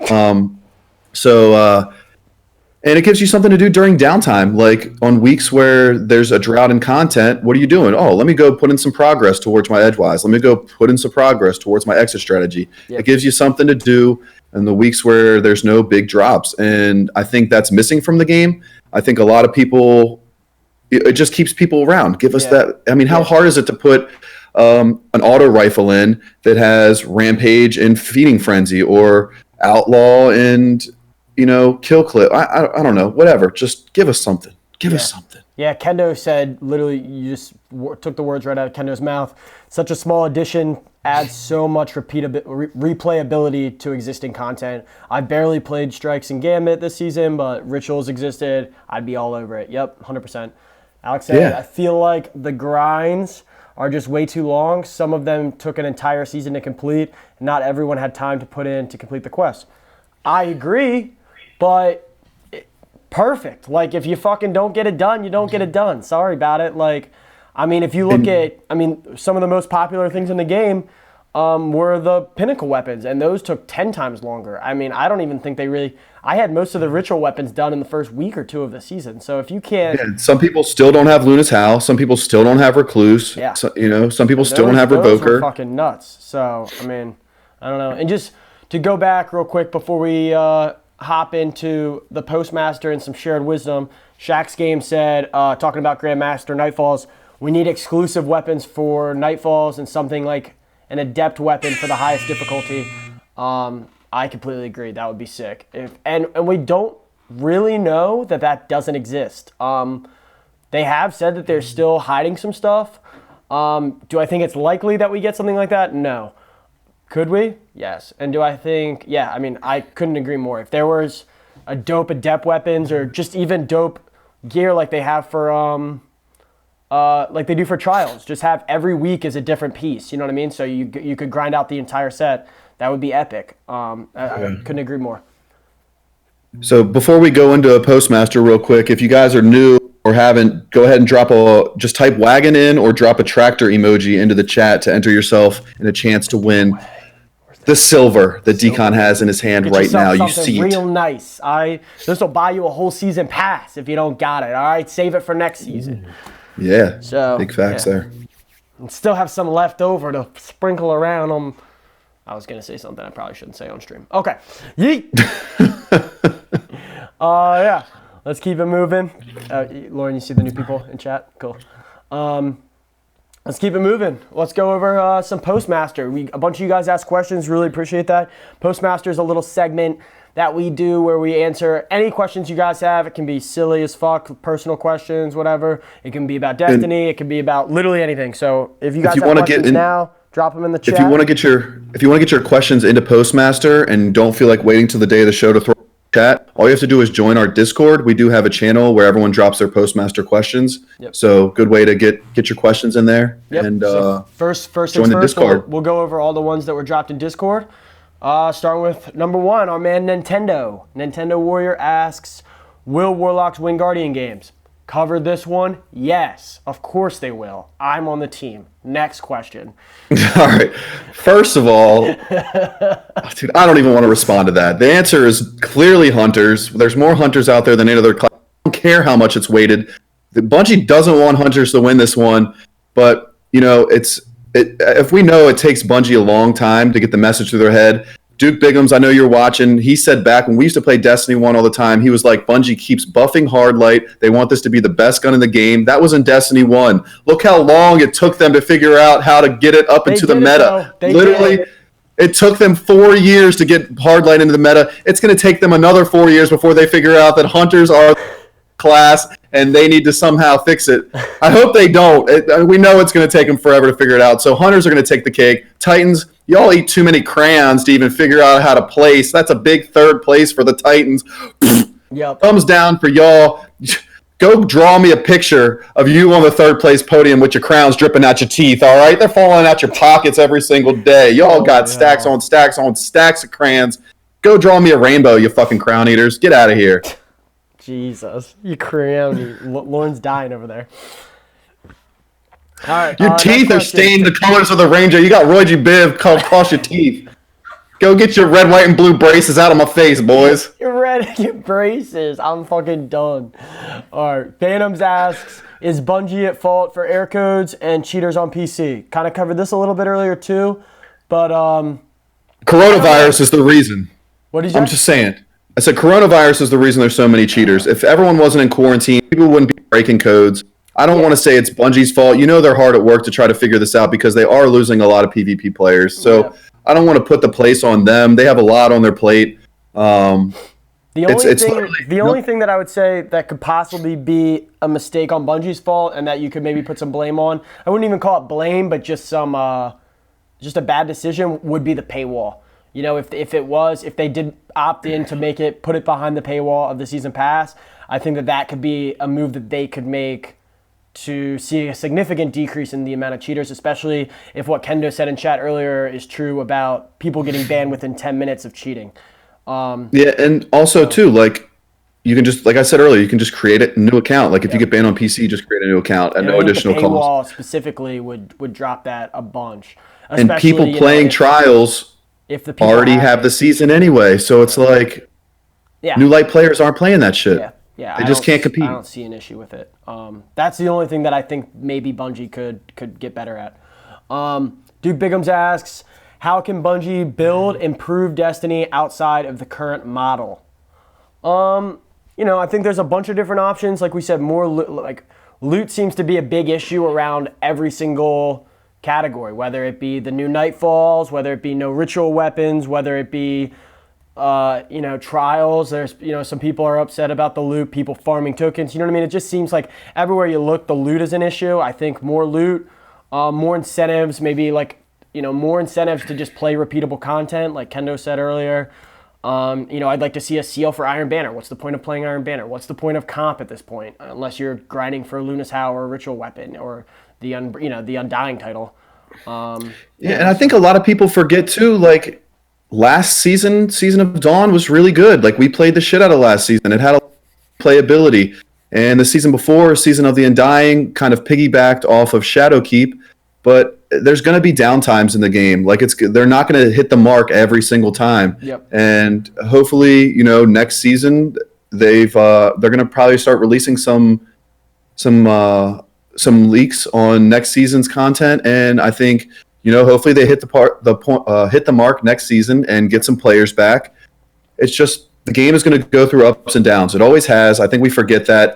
And it gives you something to do during downtime. Like on weeks where there's a drought in content, what are you doing? Oh, let me go put in some progress towards my edgewise. Let me go put in some progress towards my exit strategy. Yep. It gives you something to do in the weeks where there's no big drops. And I think that's missing from the game. I think a lot of people, it just keeps people around. Give us that. I mean, how hard is it to put an auto rifle in that has Rampage and Feeding Frenzy, or Outlaw and kill clip? I don't know. Whatever. Just give us something. Give us something. Yeah, Kendo said, literally, you just took the words right out of Kendo's mouth. Such a small addition adds so much replayability to existing content. I barely played Strikes and Gambit this season, but Rituals existed. I'd be all over it. Yep, 100%. Alex said, I feel like the grinds are just way too long. Some of them took an entire season to complete. Not everyone had time to put in to complete the quest. I agree. But perfect. Like, if you fucking don't get it done, you don't get it done. Sorry about it. Like, I mean, if you look at, some of the most popular things in the game were the pinnacle weapons, and those took 10 times longer. I mean, I don't even think I had most of the ritual weapons done in the first week or 2 of the season. So if you can't... Yeah, some people still don't have Luna's Howl. Some people still don't have Recluse. Yeah. So, some people still don't have those Revoker. Were fucking nuts. So, I don't know. And just to go back real quick before we... hop into the Postmaster and some shared wisdom. Shaq's game said, talking about Grandmaster Nightfalls, we need exclusive weapons for Nightfalls and something like an adept weapon for the highest difficulty. I completely agree. That would be sick. And we don't really know that doesn't exist. They have said that they're still hiding some stuff. Do I think it's likely that we get something like that? No. Could we? Yes. And do I think, I couldn't agree more. If there was a dope adept weapons or just even dope gear like they have for, like they do for Trials, just have every week is a different piece, you know what I mean? So you could grind out the entire set. That would be epic. I couldn't agree more. So before we go into a Postmaster real quick, if you guys are new or haven't, go ahead and just type wagon in or drop a tractor emoji into the chat to enter yourself in a chance to win the silver that Decon has in his hand right now. You see it. Real nice. This will buy you a whole season pass if you don't got it. All right, save it for next season. Yeah, so, big facts there. And still have some left over to sprinkle around on. I was going to say something I probably shouldn't say on stream. Okay. Yeet. Yeah. Let's keep it moving. Lauren, you see the new people in chat? Cool. Let's keep it moving. Let's go over some Postmaster. A bunch of you guys asked questions. Really appreciate that. Postmaster is a little segment that we do where we answer any questions you guys have. It can be silly as fuck, personal questions, whatever. It can be about Destiny. It can be about literally anything. So if you guys have questions now, drop them in the chat. If you want to get your questions into Postmaster and don't feel like waiting till the day of the show to throw chat, all you have to do is join our Discord. We do have a channel where everyone drops their Postmaster questions. Yep. So good way to get your questions in there. Yep. And so first join the Discord. We'll go over all the ones that were dropped in Discord. Starting with number 1, our man Nintendo. Nintendo Warrior asks, will Warlocks win Guardian games? Covered this one? Yes, of course they will. I'm on the team. Next question. All right. First of all, dude, I don't even want to respond to that. The answer is clearly Hunters. There's more Hunters out there than any other class. I don't care how much it's weighted. The Bungie doesn't want Hunters to win this one, but if we know it takes Bungie a long time to get the message through their head. Duke Bigums, I know you're watching. He said back when we used to play Destiny 1 all the time, he was like, Bungie keeps buffing hard light. They want this to be the best gun in the game. That was in Destiny 1. Look how long it took them to figure out how to get it up into the meta. Literally, it took them 4 years to get hard light into the meta. It's going to take them another 4 years before they figure out that Hunters are class and they need to somehow fix it. I hope they don't. We know it's going to take them forever to figure it out. So Hunters are going to take the cake. Titans, y'all eat too many crayons to even figure out how to place. That's a big third place for the Titans. Yep. Thumbs down for y'all. Go draw me a picture of you on the third place podium with your crowns dripping out your teeth, all right? They're falling out your pockets every single day. Y'all got stacks on stacks on stacks of crayons. Go draw me a rainbow, you fucking crown eaters. Get out of here. Jesus. You crayon. Lauren's dying over there. All right. Your teeth are stained the colors of the Ranger. You got Roy G. Biv across your teeth. Go get your red, white, and blue braces out of my face, boys. Your braces. I'm fucking done. All right. Phantoms asks, is Bungie at fault for error codes and cheaters on PC? Kind of covered this a little bit earlier too, but coronavirus is the reason. What did you say? I'm just saying. I said coronavirus is the reason there's so many cheaters. If everyone wasn't in quarantine, people wouldn't be breaking codes. I don't want to say it's Bungie's fault. You know they're hard at work to try to figure this out because they are losing a lot of PvP players. So I don't want to put the place on them. They have a lot on their plate. The only thing that I would say that could possibly be a mistake on Bungie's fault and that you could maybe put some blame on, I wouldn't even call it blame, but just a bad decision would be the paywall. You know, if they did opt in to put it behind the paywall of the season pass, I think that could be a move that they could make to see a significant decrease in the amount of cheaters, especially if what Kendo said in chat earlier is true about people getting banned within 10 minutes of cheating. And also too, like you can just, like I said earlier, you can just create a new account. Like if you get banned on PC, just create a new account at no additional cost. Paywall specifically would drop that a bunch. And people playing trials already have the season anyway, so it's like new light players aren't playing that shit. Yeah, they just can't compete. I don't see an issue with it. That's the only thing that I think maybe Bungie could get better at. Duke Bigums asks, how can Bungie build improved Destiny outside of the current model? I think there's a bunch of different options. Like we said, more loot seems to be a big issue around every single category, whether it be the new Nightfalls, whether it be no ritual weapons, whether it be trials. There's, some people are upset about the loot, people farming tokens. You know what I mean? It just seems like everywhere you look, the loot is an issue. I think more loot, more incentives, maybe more incentives to just play repeatable content, like Kendo said earlier. I'd like to see a seal for Iron Banner. What's the point of playing Iron Banner? What's the point of comp at this point? Unless you're grinding for Luna's Howl or Ritual Weapon or the Undying title. And I think a lot of people forget too, like, last season of Dawn was really good. Like we played the shit out of last season. It had a playability. And the season before, Season of the Undying, kind of piggybacked off of Shadowkeep. But there's going to be downtimes in the game. Like they're not going to hit the mark every single time. Yep. And hopefully, next season they're going to probably start releasing some leaks on next season's content. And I think, hopefully they hit the mark next season and get some players back. It's just the game is going to go through ups and downs. It always has. I think we forget that.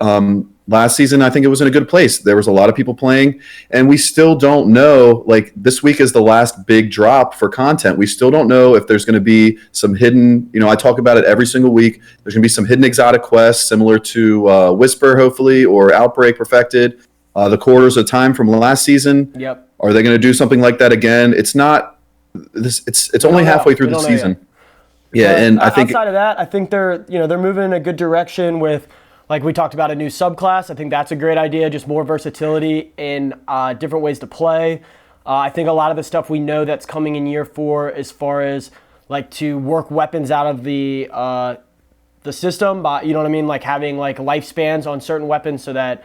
Last season, I think it was in a good place. There was a lot of people playing, and we still don't know. Like this week is the last big drop for content. We still don't know if there's going to be some hidden. I talk about it every single week. There's going to be some hidden exotic quests similar to Whisper, hopefully, or Outbreak Perfected. The Quarters of Time from last season. Yep. Are they going to do something like that again? It's not. It's only halfway through the season. Yeah, and I think outside of that, I think they're moving in a good direction with, like we talked about, a new subclass. I think that's a great idea. Just more versatility in different ways to play. I think a lot of the stuff we know that's coming in year 4, as far as like to work weapons out of the system. You know what I mean? Like having like lifespans on certain weapons so that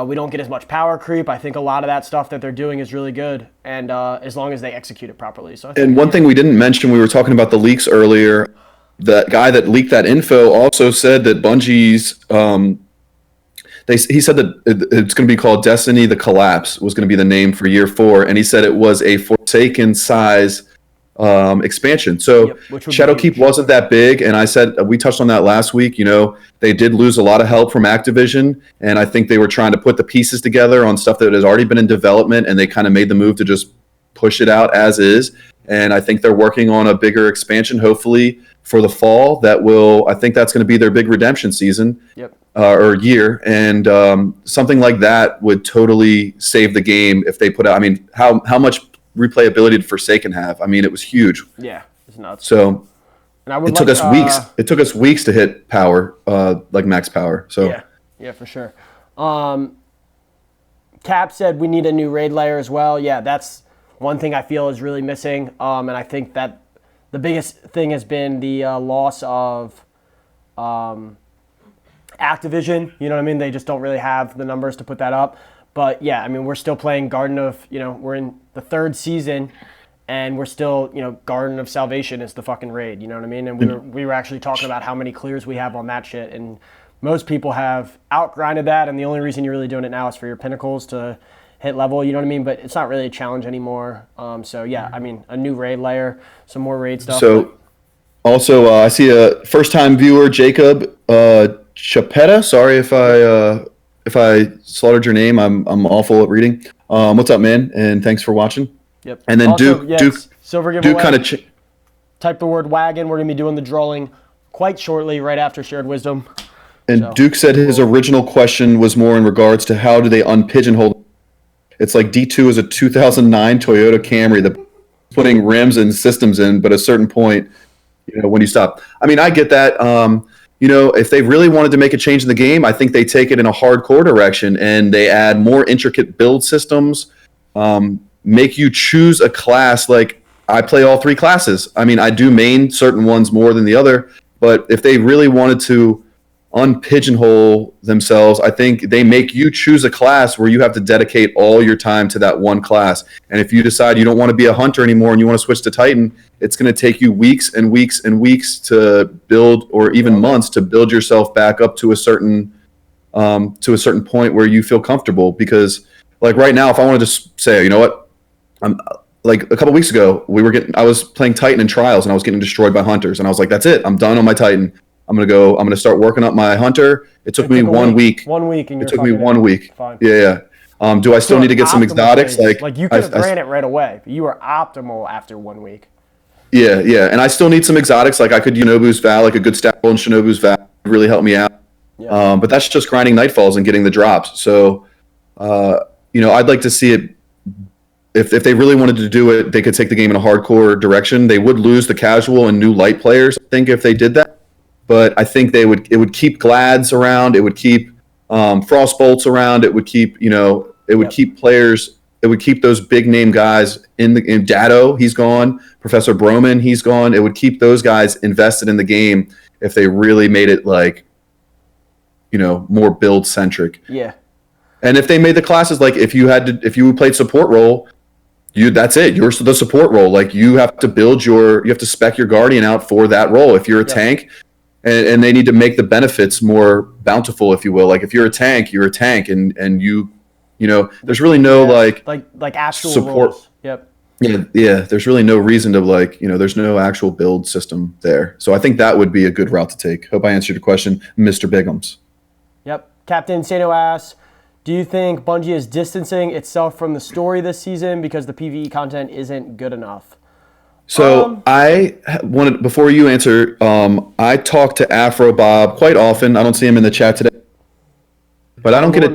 we don't get as much power creep. I think a lot of that stuff that they're doing is really good, and as long as they execute it properly. And one thing we didn't mention, we were talking about the leaks earlier. That guy that leaked that info also said that Bungie's, he said that it's going to be called Destiny: The Collapse was going to be the name for year 4, and he said it was a Forsaken size expansion. So Shadowkeep wasn't that big, and I said we touched on that last week. They did lose a lot of help from Activision, and I think they were trying to put the pieces together on stuff that has already been in development, and they kind of made the move to just push it out as is. And I think they're working on a bigger expansion, hopefully for the fall. I think that's going to be their big redemption season. Or year, and something like that would totally save the game if they put out. I mean, how much replayability did Forsaken have? I mean, it was huge. Yeah, it's nuts. So it took us weeks. It took us weeks to hit power, like max power. So yeah, for sure. Cap said we need a new raid layer as well. Yeah, that's one thing I feel is really missing. And I think that the biggest thing has been the loss of Activision. You know what I mean? They just don't really have the numbers to put that up. But yeah, I mean, we're still playing Garden of, we're in the third season and we're still, Garden of Salvation is the fucking raid. You know what I mean? And we were actually talking about how many clears we have on that shit. And most people have outgrinded that. And the only reason you're really doing it now is for your pinnacles to hit level. You know what I mean? But it's not really a challenge anymore. So yeah, I mean, a new raid layer, some more raid stuff. So also, I see a first-time viewer, Jacob Chapetta. Sorry if I slaughtered your name. I'm awful at reading. What's up, man? And thanks for watching. Yep. And then also, Duke silver giveaway. Duke kind of type the word wagon. We're gonna be doing the drawing quite shortly, right after Shared Wisdom. And Duke said his original question was more in regards to how do they unpigeonhole. It's like D2 is a 2009 Toyota Camry that putting rims and systems in, but at a certain point, when you stop. I mean, I get that. If they really wanted to make a change in the game, I think they take it in a hardcore direction and they add more intricate build systems, make you choose a class. Like I play all three classes. I mean, I do main certain ones more than the other, but if they really wanted to unpigeonhole themselves, I think they make you choose a class where you have to dedicate all your time to that one class. And if you decide you don't want to be a hunter anymore and you want to switch to Titan, it's going to take you weeks and weeks and weeks to build, or even months to build yourself back up to a certain point where you feel comfortable. Because like right now, if I wanted to say, you know what, I'm like a couple weeks ago, I was playing Titan in trials and I was getting destroyed by hunters, and I was like, that's it, I'm done on my Titan. I'm gonna start working up my hunter. It took me 1 week. 1 week, and it took me 1 week. Fine. Yeah. Do I still need to get some exotics? Like you could have ran it right away, but you were optimal after 1 week. Yeah, and I still need some exotics. Like I could Shinobu's Vow, like a good stat roll in Shinobu's Vow would really help me out. Yeah. But that's just grinding Nightfalls and getting the drops. So, I'd like to see it. If they really wanted to do it, they could take the game in a hardcore direction. They would lose the casual and new light players, I think, if they did that. But I think it would keep Glads around. It would keep Frostbolts around. It would keep keep players. It would keep those big name guys in Dado. He's gone. Professor Broman. He's gone. It would keep those guys invested in the game if they really made it like, more build centric. Yeah. And if they made the classes like if you played support role, that's it. You're the support role. Like you have to spec your Guardian out for that role. If you're a tank. And they need to make the benefits more bountiful, if you will. Like if you're a tank, and there's really no like actual support. Roles. Yep. Yeah. There's really no reason to there's no actual build system there. So I think that would be a good route to take. Hope I answered your question, Mr. Bigums. Yep. Captain Sato asks, do you think Bungie is distancing itself from the story this season because the PvE content isn't good enough? So I wanted, before you answer, I talk to Afro Bob quite often. I don't see him in the chat today, but I don't get it.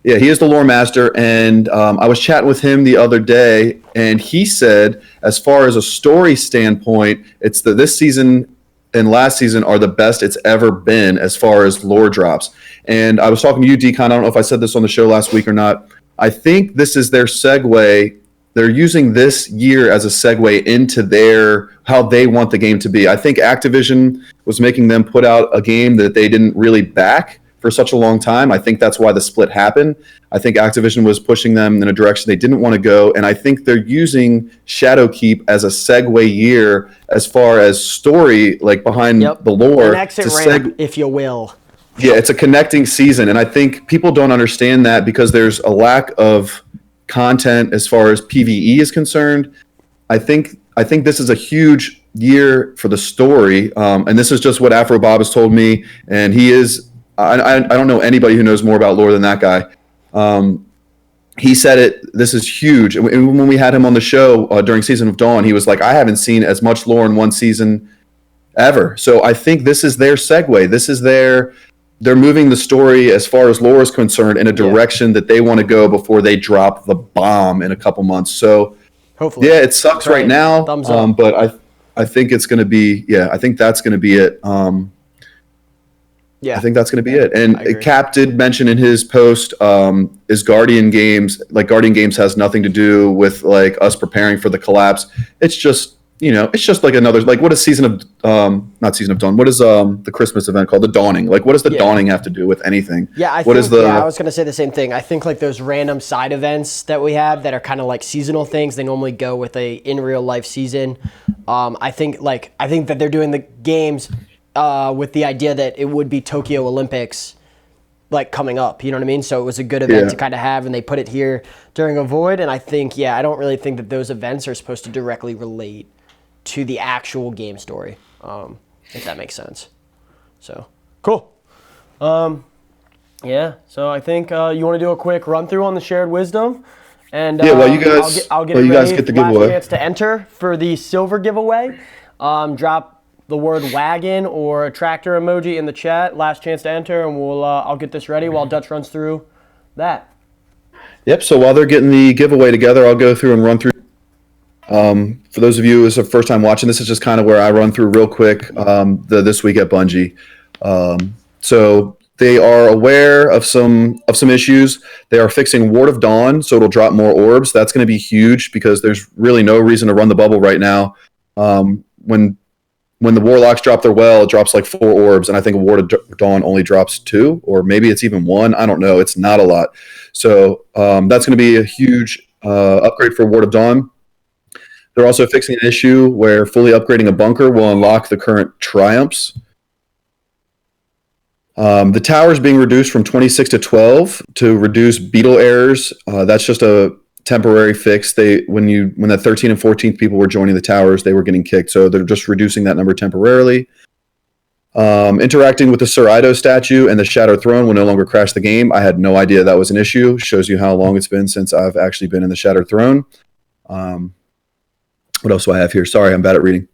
Yeah, he is the lore master, and I was chatting with him the other day, and he said, as far as a story standpoint, it's this season and last season are the best it's ever been as far as lore drops. And I was talking to you, Decon. I don't know if I said this on the show last week or not. I think this is their segue. They're using this year as a segue into how they want the game to be. I think Activision was making them put out a game that they didn't really back for such a long time. I think that's why the split happened. I think Activision was pushing them in a direction they didn't want to go, and I think they're using Shadowkeep as a segue year as far as story, like behind the lore. An exit ramp, if you will. Yeah, it's a connecting season, and I think people don't understand that because there's a lack of content as far as PvE is concerned. I think this is a huge year for the story, and this is just what Afro Bob has told me, and he is. I don't know anybody who knows more about lore than that guy. He said it. This is huge. And when we had him on the show during Season of Dawn, he was like, "I haven't seen as much lore in one season ever." So I think this is their segue. This is they're moving the story as far as lore is concerned in a direction that they want to go before they drop the bomb in a couple months. So hopefully, yeah, it sucks right now, but I think it's going to be. Yeah, I think that's going to be it. Yeah. I think that's going to be it. And agree. Cap did mention in his post, is Guardian Games, like Guardian Games has nothing to do with like us preparing for the collapse. It's just, it's just like another, like what is not Season of Dawn, what is the Christmas event called? The Dawning. Like what does the Dawning have to do with anything? Yeah, I was going to say the same thing. I think like those random side events that we have that are kind of like seasonal things, they normally go with a in real life season. I think that they're doing the games with the idea that it would be Tokyo Olympics like coming up, you know what I mean? So it was a good event to kind of have, and they put it here during a void. And I think, I don't really think that those events are supposed to directly relate to the actual game story, if that makes sense. So, cool. So I think you want to do a quick run through on the shared wisdom. And while you guys, I'll get the giveaway. Last chance to enter for the silver giveaway. Drop the word wagon or a tractor emoji in the chat. Last chance to enter, and I'll get this ready while Dutch runs through that. Yep. So while they're getting the giveaway together, I'll go through and run through. For those of you who's the first time watching, this is just kind of where I run through real quick this week at Bungie. So they are aware of some issues. They are fixing Ward of Dawn, so it'll drop more orbs. That's going to be huge because there's really no reason to run the bubble right now. When the Warlocks drop their well, it drops like 4 orbs, and I think Ward of Dawn only drops 2, or maybe it's even 1. I don't know. It's not a lot. So that's going to be a huge upgrade for Ward of Dawn. They're also fixing an issue where fully upgrading a bunker will unlock the current triumphs. The tower's being reduced from 26 to 12 to reduce beetle errors. That's just a temporary fix. When that 13 and 14th people were joining the towers, they were getting kicked. So they're just reducing that number temporarily. Interacting with the Sir Ido statue and the Shattered Throne will no longer crash the game. I had no idea that was an issue. Shows you how long it's been since I've actually been in the Shattered Throne. What else do I have here? Sorry, I'm bad at reading.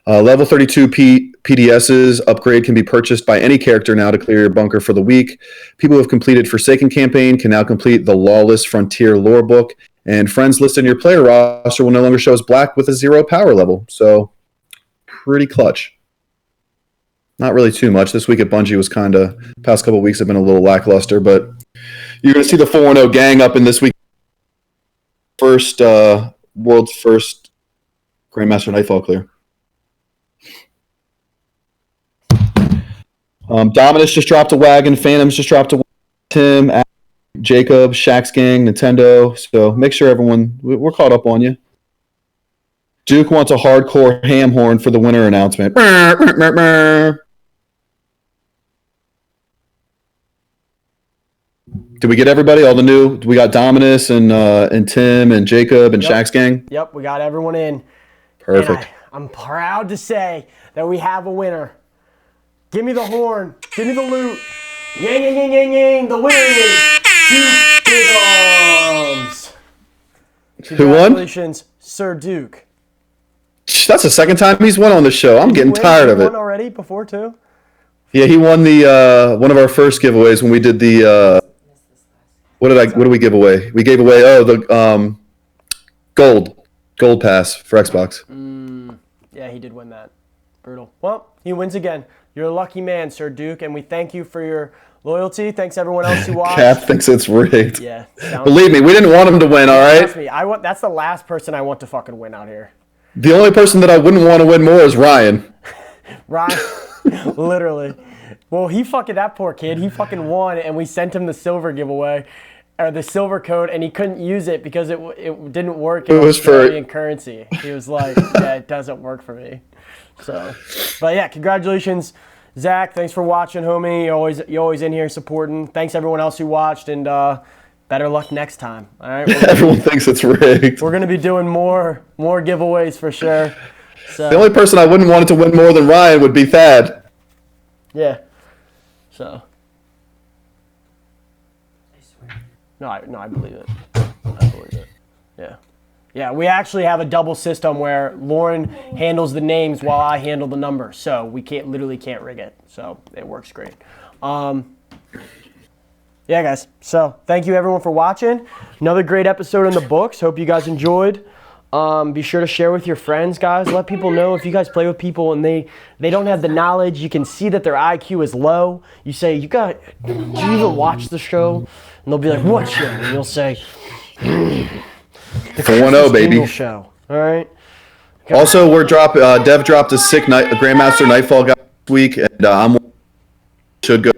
Level 32 PDS's upgrade can be purchased by any character now to clear your bunker for the week. People who have completed Forsaken campaign can now complete the Lawless Frontier lore book, and friends listed in your player roster will no longer show as black with a 0 power level. So, pretty clutch. Not really too much. This week at Bungie was past couple weeks have been a little lackluster, but you're going to see the 4-0 gang up in this week. World's first Grandmaster Nightfall clear. Dominus just dropped a wagon. Phantoms just dropped a wagon. Tim, Jacob, Shaq's gang, Nintendo. So make sure we're caught up on you. Duke wants a hardcore ham horn for the winner announcement. Did we get everybody? All the new? We got Dominus and Tim and Jacob and Shaq's gang? Yep, we got everyone in. Perfect. I'm proud to say that we have a winner. Give me the horn. Give me the loot. Yang, yang, yang, yang, yang. The winner is Duke Big Arms. Who won? Congratulations, Sir Duke. That's the second time he's won on the show. I'm getting tired of it. He won already before, too? Yeah, he won the one of our first giveaways when we did the what did we give away? We gave away the gold pass for Xbox. Yeah, he did win that. Brutal. Well, he wins again. You're a lucky man, Sir Duke, and we thank you for your loyalty. Thanks everyone else who watched. Cap thinks it's rigged. Yeah. Believe me, we didn't want him to win, all right? Trust me, that's the last person I want to fucking win out here. The only person that I wouldn't want to win more is Ryan. Ryan, literally. Well, that poor kid, he fucking won, and we sent him the silver giveaway, or the silver code, and he couldn't use it because it didn't work in Australian currency. He was like, yeah, it doesn't work for me. So, but yeah, congratulations, Zach. Thanks for watching, homie. You're always in here supporting. Thanks everyone else who watched, and better luck next time. All right. Everyone thinks it's rigged. We're gonna be doing more giveaways for sure. So, the only person I wouldn't want it to win more than Ryan would be Thad. Yeah. So. No, I believe it. I believe it. Yeah. Yeah, we actually have a double system where Lauren handles the names while I handle the numbers. So we literally can't rig it. So it works great. Yeah, guys. So thank you everyone for watching. Another great episode in the books. Hope you guys enjoyed. Be sure to share with your friends, guys. Let people know if you guys play with people and they don't have the knowledge. You can see that their IQ is low. You say, do you even watch the show? And they'll be like, what show? And you'll say, the 4-0, baby. Show. All right. Also, Dev dropped a sick Grandmaster Nightfall guy this week, and should go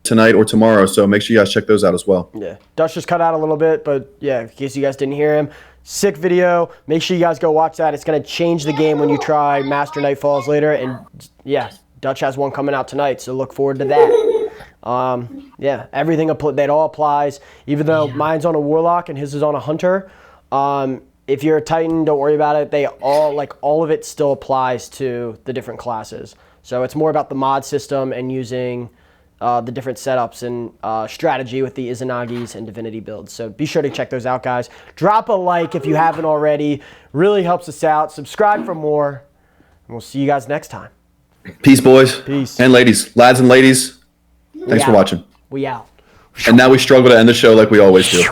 tonight or tomorrow. So make sure you guys check those out as well. Yeah, Dutch just cut out a little bit, but yeah, in case you guys didn't hear him, sick video. Make sure you guys go watch that. It's gonna change the game when you try Master Nightfalls later. And yeah, Dutch has one coming out tonight, so look forward to that. Yeah, everything that all applies. Even though mine's on a Warlock and his is on a Hunter. If you're a Titan, don't worry about it. They all of it still applies to the different classes. So it's more about the mod system and using the different setups and strategy with the Izanagis and Divinity builds. So be sure to check those out, guys. Drop a like if you haven't already. Really helps us out. Subscribe for more. And we'll see you guys next time. Peace, boys. Peace. And ladies. Lads and ladies, thanks for watching. We out. And now we struggle to end the show like we always do.